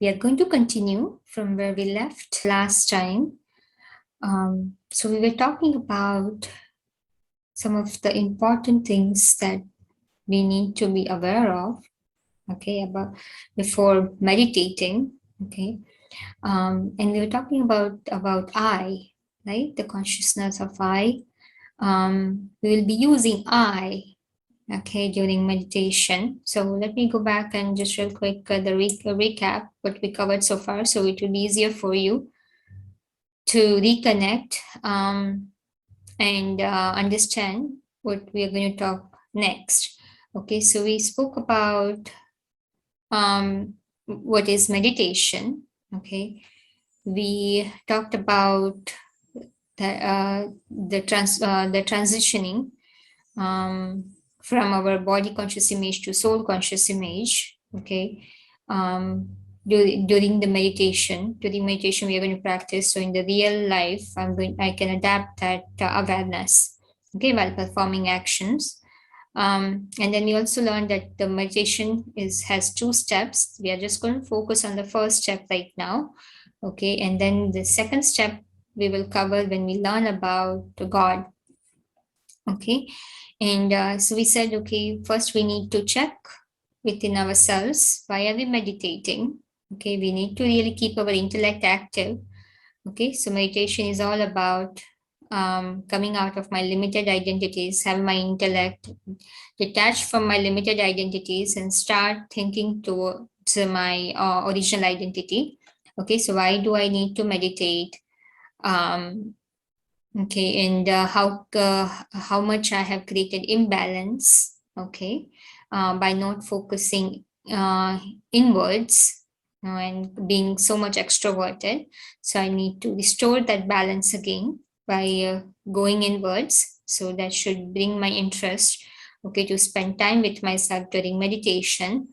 We are going to continue from where we left last time. So we were talking about some of the important things that we need to be aware of, okay, about before meditating, okay. And we were talking about I, right? The consciousness of I. We will be using I, okay, during meditation. So let me go back and just real quick recap what we covered so far, so it will be easier for you to reconnect and understand what we are going to talk next. Okay, so we spoke about what is meditation. Okay, we talked about the transitioning from our body conscious image to soul conscious image. Okay, um, during during meditation we are going to practice. So in the real life, I can adapt that awareness, okay, while performing actions. And then we also learned that the meditation has 2 steps. We are just going to focus on the first step right now, okay, and then the second step we will cover when we learn about God. Okay, and so we said, okay, first we need to check within ourselves, why are we meditating? Okay, we need to really keep our intellect active. Okay, so meditation is all about coming out of my limited identities, have my intellect detached from my limited identities and start thinking towards my original identity. Okay, so why do I need to meditate? um, okay, and how much I have created imbalance, okay, by not focusing inwards, and being so much extroverted. So I need to restore that balance again by going inwards. So that should bring my interest, okay, to spend time with myself during meditation.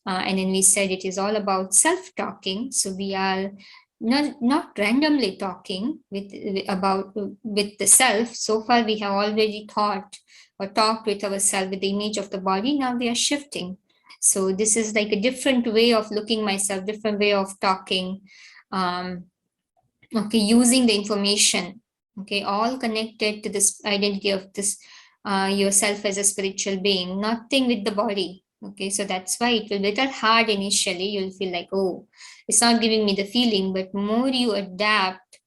And then we said it is all about self-talking. So we are not randomly talking about with the self. So far we have already thought or talked with ourselves with the image of the body. Now we are shifting. So this is like a different way of looking myself, different way of talking. um, okay, using the information, okay, all connected to this identity of this yourself as a spiritual being, nothing with the body. Okay, so that's why it will be a little hard initially. You'll feel like, oh, it's not giving me the feeling, but more you adapt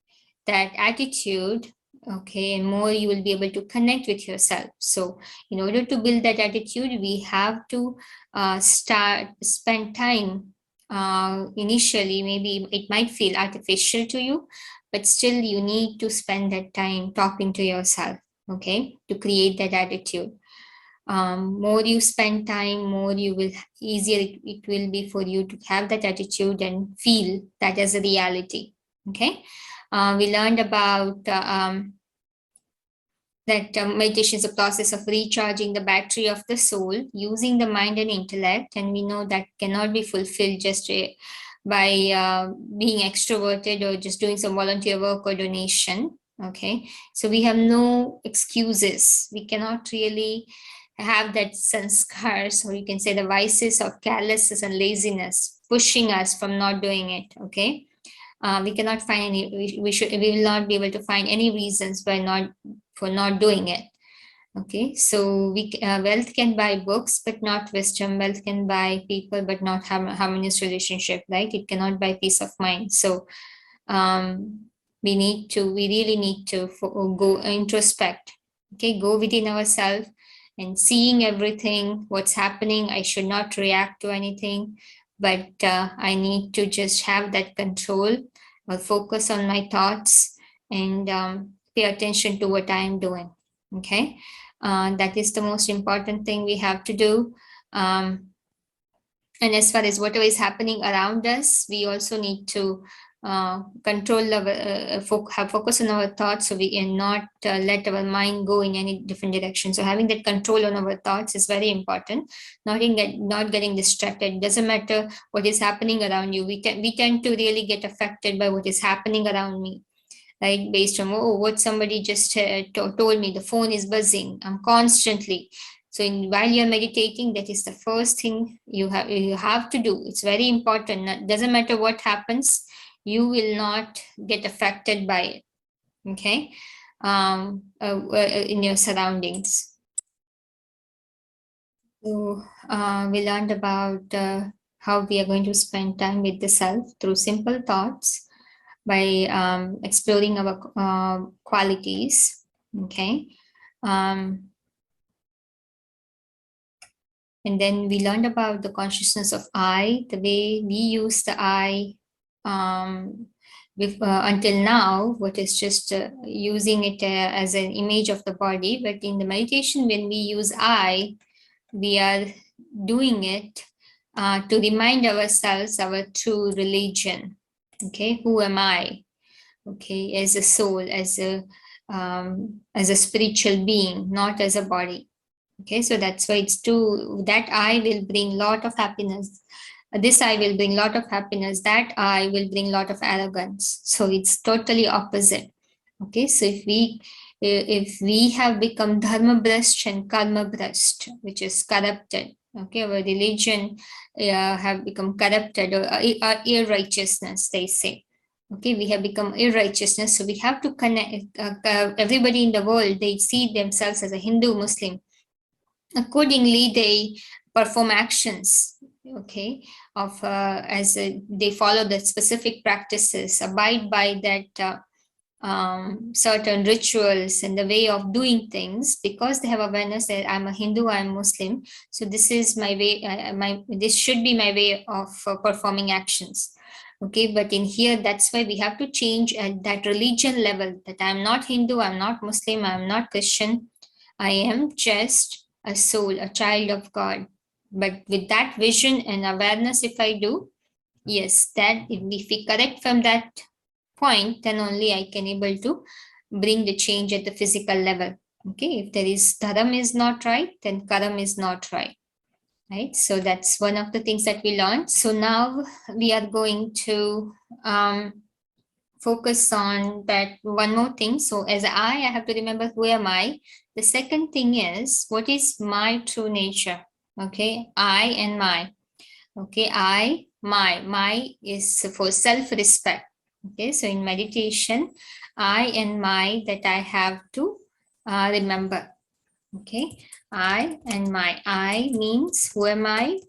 that attitude, okay, and more you will be able to connect with yourself. So in order to build that attitude, we have to spend time. Initially maybe it might feel artificial to you, but still you need to spend that time talking to yourself, okay, to create that attitude. More you spend time, more you will easier it will be for you to have that attitude and feel that as a reality. Okay, we learned about that meditation is a process of recharging the battery of the soul using the mind and intellect, and we know that cannot be fulfilled just by being extroverted or just doing some volunteer work or donation. Okay, so we have no excuses. We cannot really have that sanskars, or you can say the vices of carelessness and laziness pushing us from not doing it. Okay, we cannot find any. We will not be able to find any reasons for not doing it. Okay, so wealth can buy books but not wisdom. Wealth can buy people but not harmonious relationship, right? It cannot buy peace of mind. So we really need to go introspect. Okay, go within ourselves and seeing everything what's happening. I should not react to anything, but I need to just have that control or focus on my thoughts and pay attention to what I am doing. Okay, that is the most important thing we have to do. And as far as whatever is happening around us, we also need to control our have focus on our thoughts, so we can not let our mind go in any different direction. So having that control on our thoughts is very important. Not getting distracted. Doesn't matter what is happening around you. We tend to really get affected by what is happening around me, right? Based on, oh, what somebody just told me, the phone is buzzing. I'm constantly. So while you're meditating, that is the first thing you have to do. It's very important. It doesn't matter what happens, you will not get affected by it. Okay, in your surroundings. So we learned about how we are going to spend time with the self through simple thoughts by exploring our qualities. Okay. And then we learned about the consciousness of I, the way we use the I until now, what is just using it as an image of the body. But in the meditation, when we use I, we are doing it to remind ourselves our true religion. Okay, who am I? Okay, as a soul, as a spiritual being, not as a body. Okay, so that's why it's true that I will bring lot of happiness. This I will bring lot of happiness. That I will bring lot of arrogance. So it's totally opposite. Okay, so if we have become dharma brasht and karma brasht, which is corrupted, okay, our religion have become corrupted or irrighteousness, they say. Okay, we have become irrighteousness, so we have to connect. Everybody in the world, they see themselves as a Hindu, Muslim. Accordingly, they perform actions, okay, of they follow the specific practices, abide by that certain rituals and the way of doing things, because they have awareness that I'm a Hindu, I'm Muslim, so this is my way. This should be my way of performing actions. Okay, but in here, that's why we have to change at that religion level. That I'm not Hindu, I'm not Muslim, I'm not Christian. I am just a soul, a child of God. But with that vision and awareness, if I do, yes, that if we correct from that point, then only I can able to bring the change at the physical level. Okay, if there is dharam is not right, then karam is not right. Right, so that's one of the things that we learned. So now we are going to focus on that one more thing. So as I have to remember who am I. The second thing is, what is my true nature? Okay, I and my. Okay, I, my is for self-respect. Okay, so in meditation, I and my that I have to remember. Okay, I and my. I means who am I?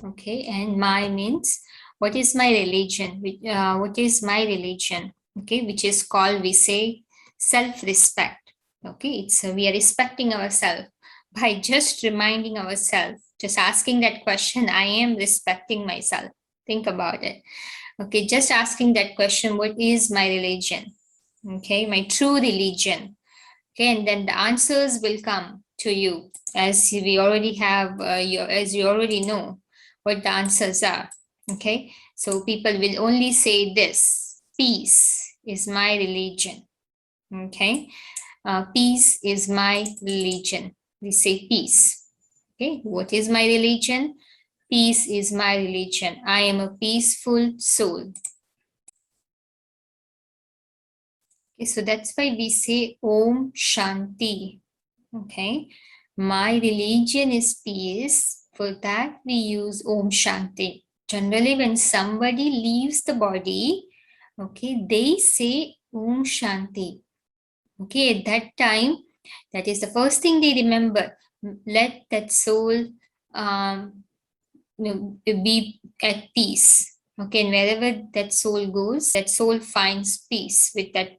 Okay, and my means what is my religion? What is my religion? Okay, which is called, we say, self-respect. Okay, it's we are respecting ourselves by just reminding ourselves, just asking that question. I am respecting myself. Think about it. Okay, just asking that question. What is my religion? Okay, my true religion. Okay, and then the answers will come to you, as we already have as you already know what the answers are. Okay, so people will only say this: peace is my religion. Okay, peace is my religion. We say peace. Okay, what is my religion? Peace is my religion. I am a peaceful soul. Okay, so that's why we say Om Shanti. Okay, my religion is peace. For that, we use Om Shanti. Generally, when somebody leaves the body, okay, they say Om Shanti. Okay, at that time, that is the first thing they remember. Let that soul be at peace. Okay, and wherever that soul goes, that soul finds peace with that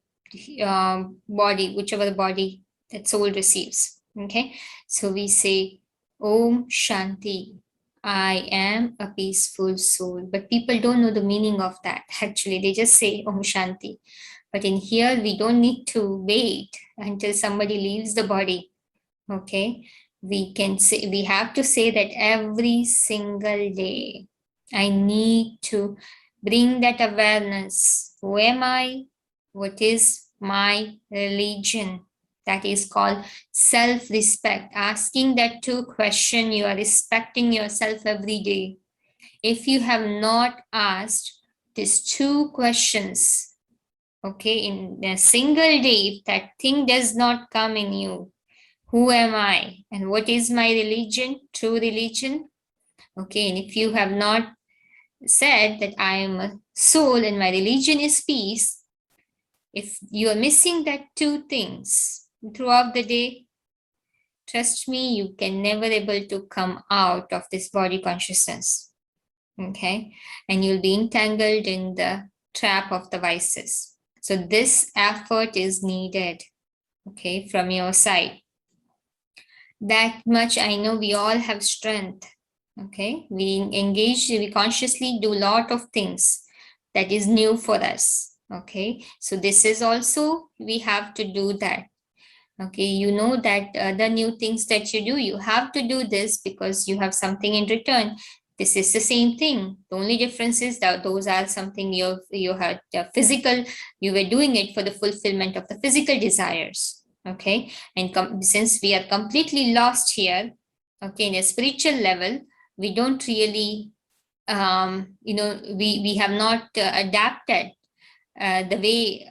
body, whichever body that soul receives. Okay, so we say Om Shanti. I am a peaceful soul. But people don't know the meaning of that. Actually, they just say Om Shanti. But in here, we don't need to wait until somebody leaves the body. Okay, we can say, we have to say that every single day. I need to bring that awareness. Who am I? What is my religion? That is called self-respect. Asking that two question, you are respecting yourself every day. If you have not asked these two questions, okay, in a single day, if that thing does not come in you, Who am I? And what is my religion? True religion? Okay, and if you have not said that I am a soul and my religion is peace, if you are missing that two things throughout the day, trust me, you can never able to come out of this body consciousness. Okay, and you'll be entangled in the trap of the vices. So this effort is needed, okay, from your side. That much I know we all have strength. Okay, we engage, we consciously do a lot of things that is new for us. Okay, so this is also, we have to do that. Okay, you know that the new things that you do, you have to do this because you have something in return. This is the same thing. The only difference is that those are something you had physical, you were doing it for the fulfillment of the physical desires. Okay, and since we are completely lost here, okay, in a spiritual level, we don't really we have not adapted the way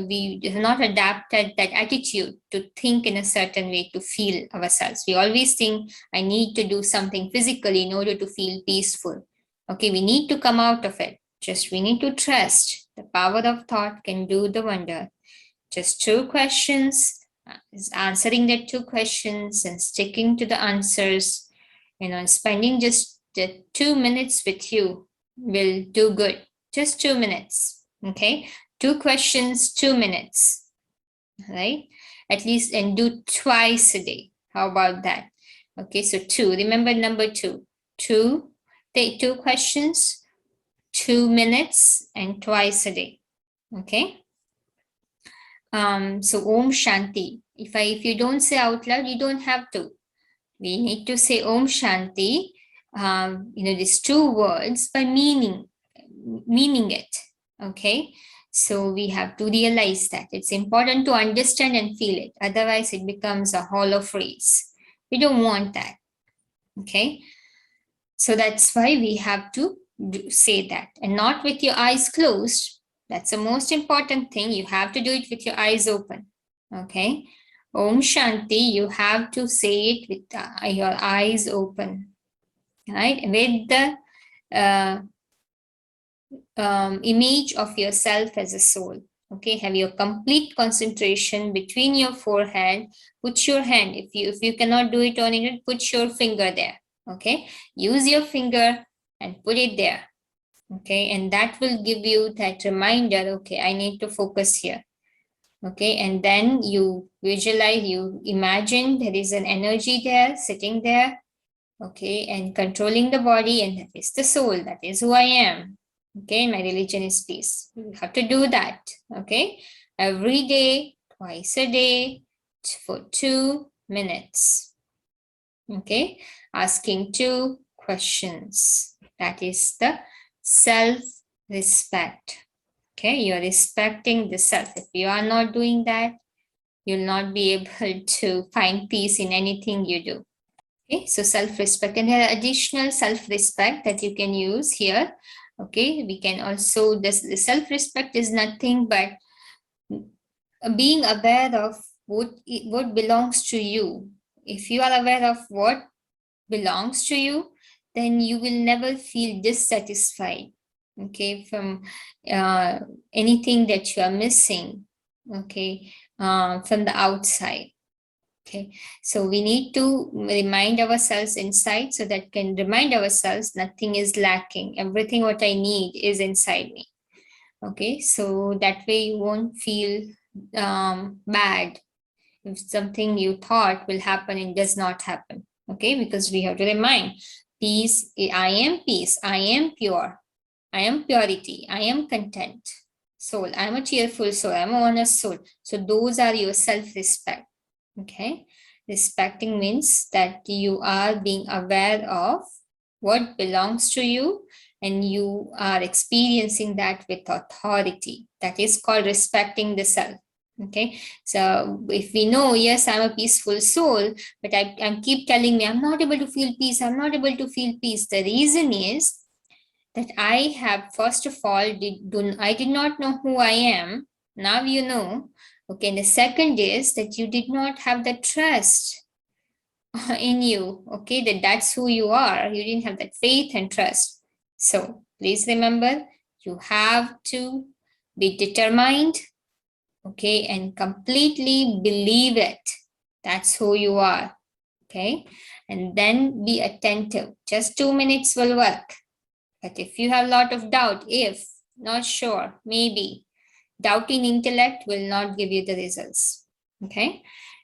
we have not adapted that attitude to think in a certain way to feel ourselves. We always think, I need to do something physically in order to feel peaceful. Okay, we need to come out of it. Just we need to trust the power of thought can do the wonder. Just two questions, answering the two questions and sticking to the answers, spending just 2 minutes with you will do good. Just 2 minutes. Okay, two questions, 2 minutes, right? At least, and do twice a day. How about that? Okay, so two, remember number two, take two questions, 2 minutes, and twice a day. Okay. So Om Shanti. If you don't say out loud, you don't have to. We need to say Om Shanti, these two words by meaning it. Okay, so we have to realize that it's important to understand and feel it. Otherwise, it becomes a hollow phrase. We don't want that. Okay, so that's why we have to say that, and not with your eyes closed. That's the most important thing. You have to do it with your eyes open. Okay, Om Shanti, you have to say it with your eyes open, right? With the image of yourself as a soul. Okay, have your complete concentration between your forehead. Put your hand, if you cannot do it on it, put your finger there. Okay, use your finger and put it there. Okay, and that will give you that reminder, okay, I need to focus here. Okay, and then you visualize, you imagine there is an energy there, sitting there, okay, and controlling the body, and that is the soul, that is who I am. Okay, my religion is peace. You have to do that, okay, every day, twice a day, for 2 minutes. Okay, asking two questions. That is the self-respect. Okay, you're respecting the self. If you are not doing that, you'll not be able to find peace in anything you do. Okay, so self-respect, and there are additional self-respect that you can use here. Okay, we can also, the self-respect is nothing but being aware of what belongs to you. If you are aware of what belongs to you, then you will never feel dissatisfied, okay, from anything that you are missing, okay, from the outside. Okay, so we need to remind ourselves inside, so that can remind ourselves nothing is lacking. Everything what I need is inside me. Okay, so that way you won't feel bad if something you thought will happen and does not happen. Okay, because we have to remind peace, I am peace, I am pure, I am purity, I am content soul, I'm a cheerful soul, I'm a honest soul. So those are your self-respect. Okay, respecting means that you are being aware of what belongs to you, and you are experiencing that with authority. That is called respecting the self. Okay, so if we know, yes, I'm a peaceful soul, but I keep telling me I'm not able to feel peace, I'm not able to feel peace. The reason is that I have, first of all, I did not know who I am. Now you know. Okay, and the second is that you did not have the trust in you, okay, that's who you are. You didn't have that faith and trust. So please remember, you have to be determined, okay, and completely believe it. That's who you are, okay? And then be attentive. Just 2 minutes will work. But if you have a lot of doubt, if, not sure, maybe, doubting intellect will not give you the results, okay?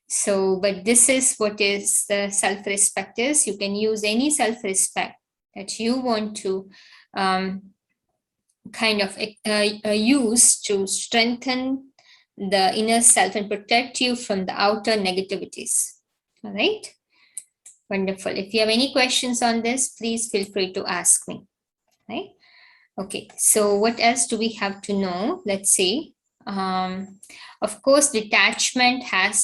So, but this is what is the self-respect is. You can use any self-respect that you want to kind of use to strengthen the inner self and protect you from the outer negativities. All right. Wonderful. If you have any questions on this, please feel free to ask me. Right. Okay. So what else do we have to know? Let's see. Of course, detachment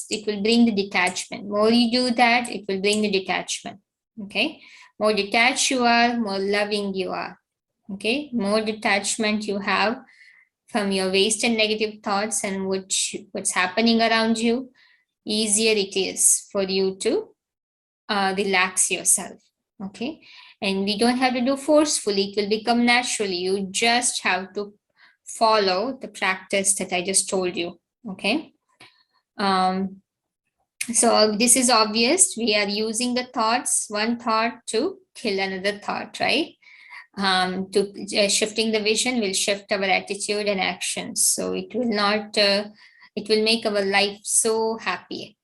it will bring the detachment. More you do that, it will bring the detachment. Okay. More detached you are, more loving you are. Okay. More detachment you have from your waste and negative thoughts and what's happening around you, easier it is for you to relax yourself. Okay. And we don't have to do forcefully, it will become naturally. You just have to follow the practice that I just told you. Okay. So this is obvious. We are using the thoughts, one thought to kill another thought, right? To shifting the vision will shift our attitude and actions. So it will not, it will make our life so happy.